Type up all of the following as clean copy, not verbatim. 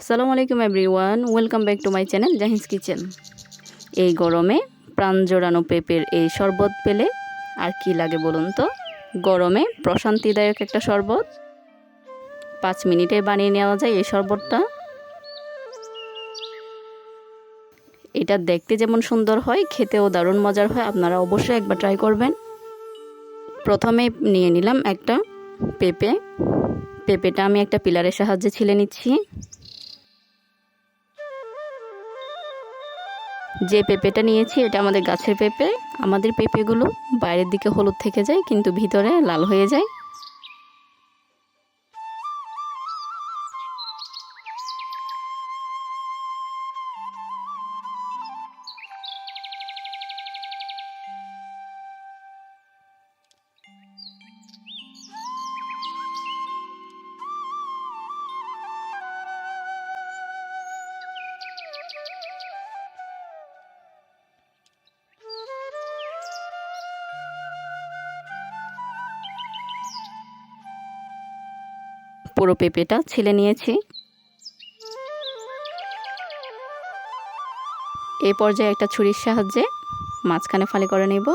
আসসালামু আলাইকুম everyone, welcome back to my channel Jahin's kitchen. এই গরমে প্রাণ জোড়ানো পেঁপের এই শরবত পেলে আর কি লাগে বলুন তো। গরমে প্রশান্তিদায়ক একটা শরবত, 5 মিনিটে বানিয়ে নেওয়া যায় এই শরবতটা। এটা দেখতে যেমন সুন্দর হয়, খেতেও দারুণ মজার হয়। আপনারা অবশ্যই একবার ট্রাই করবেন। প্রথমে নিয়ে নিলাম একটা পেঁপেটা আমি একটা পিলারের সাহায্যে ছিলে নিচ্ছি। যে পেঁপেটা নিয়েছি এটা আমাদের গাছের পেঁপে। আমাদের পেঁপেগুলো বাইরের দিকে হলুদ থেকে যায় কিন্তু ভিতরে লাল হয়ে যায়। পুরো পেঁপেটা ছিলে নিয়েছি। এই পর্যায়ে একটা ছুরির সাহায্যে মাঝখানে ফালি করে নেব।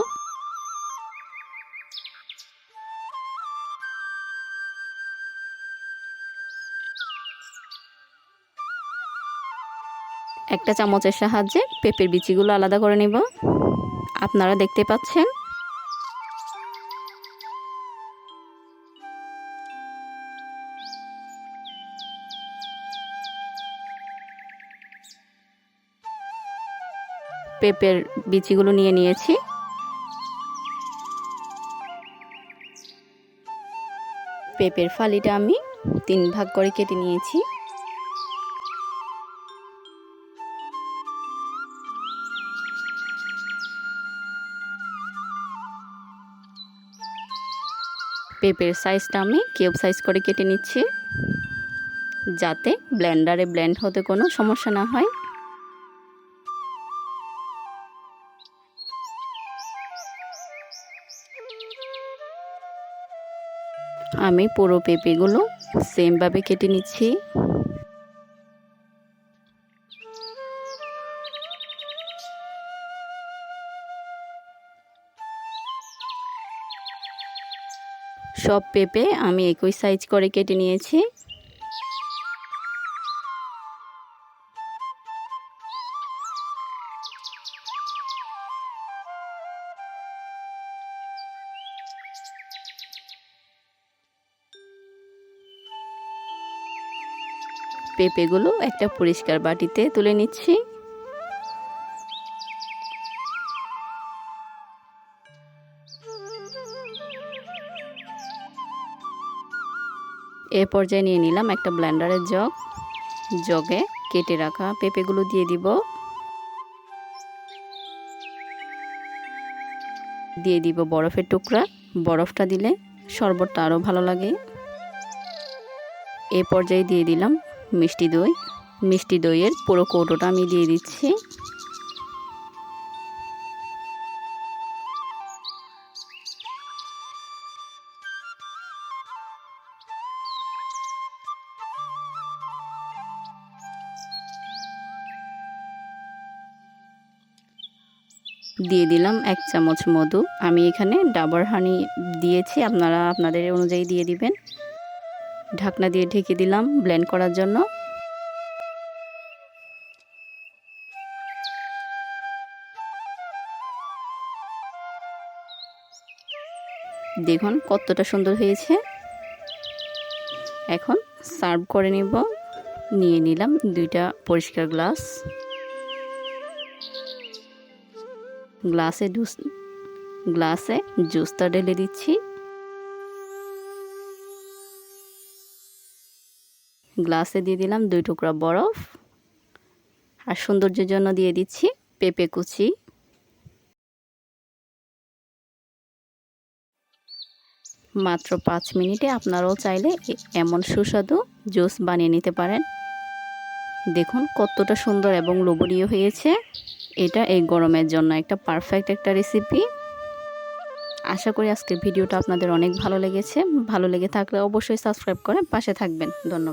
একটা চামচের সাহায্যে পেঁপের বিচিগুলো আলাদা করে নেব। আপনারা দেখতে পাচ্ছেন পেঁপের বিচিগুলো নিয়ে নিয়েছি। পেঁপের ফালিটা আমি 3 ভাগ করে কেটে নিয়েছি। পেঁপের সাইজটা আমি কিউব সাইজ করে কেটে নিচ্ছি, যাতে ব্লেন্ডারে ব্লেন্ড হতে কোনো সমস্যা না হয়। আমি পুরো পেঁপেগুলো সেমভাবে কেটে নিচ্ছি। সব পেঁপে আমি একই সাইজ করে কেটে নিয়েছি। পেঁপেগুলো একটা পরিষ্কার বাটিতে তুলে নিচ্ছি। এ পর্যায়ে নিয়ে নিলাম একটা ব্লেন্ডারের জগে কেটে রাখা পেঁপেগুলো দিয়ে দিব বরফের টুকরা। বরফটা দিলে শরবতটা আরও ভালো লাগে। এ পর্যায়ে দিয়ে দিলাম মিষ্টি দইয়ের পুরো কৌটোটা আমি দিয়ে দিচ্ছি। দিয়ে দিলাম 1 চামচ মধু। আমি এখানে ডাবর হানি দিয়েছি, আপনারা আপনাদের অনুযায়ী দিয়ে দিবেন। ঢাকনা দিয়ে ঢেকে দিলাম ব্লেন্ড করার জন্য। দেখুন কতটা সুন্দর হয়েছে। এখন সার্ভ করে নিব। নিয়ে নিলাম 2টা পরিষ্কার গ্লাসে জুসটা ঢেলে দিচ্ছি। গ্লাসে দিয়ে দিলাম 2 টুকরা বরফ, আর সৌন্দর্যের জন্য দিয়ে দিচ্ছি পেঁপে কুচি। মাত্র 5 মিনিটে আপনারাও চাইলে এমন সুস্বাদু জুস বানিয়ে নিতে পারেন। দেখুন কতটা সুন্দর এবং লোভনীয় হয়েছে। এটা এই গরমের জন্য একটা পারফেক্ট একটা রেসিপি। আশা করি আজকের ভিডিওটা আপনাদের অনেক ভালো লেগেছে। ভালো লেগে থাকলে অবশ্যই সাবস্ক্রাইব করে পাশে থাকবেন। ধন্যবাদ।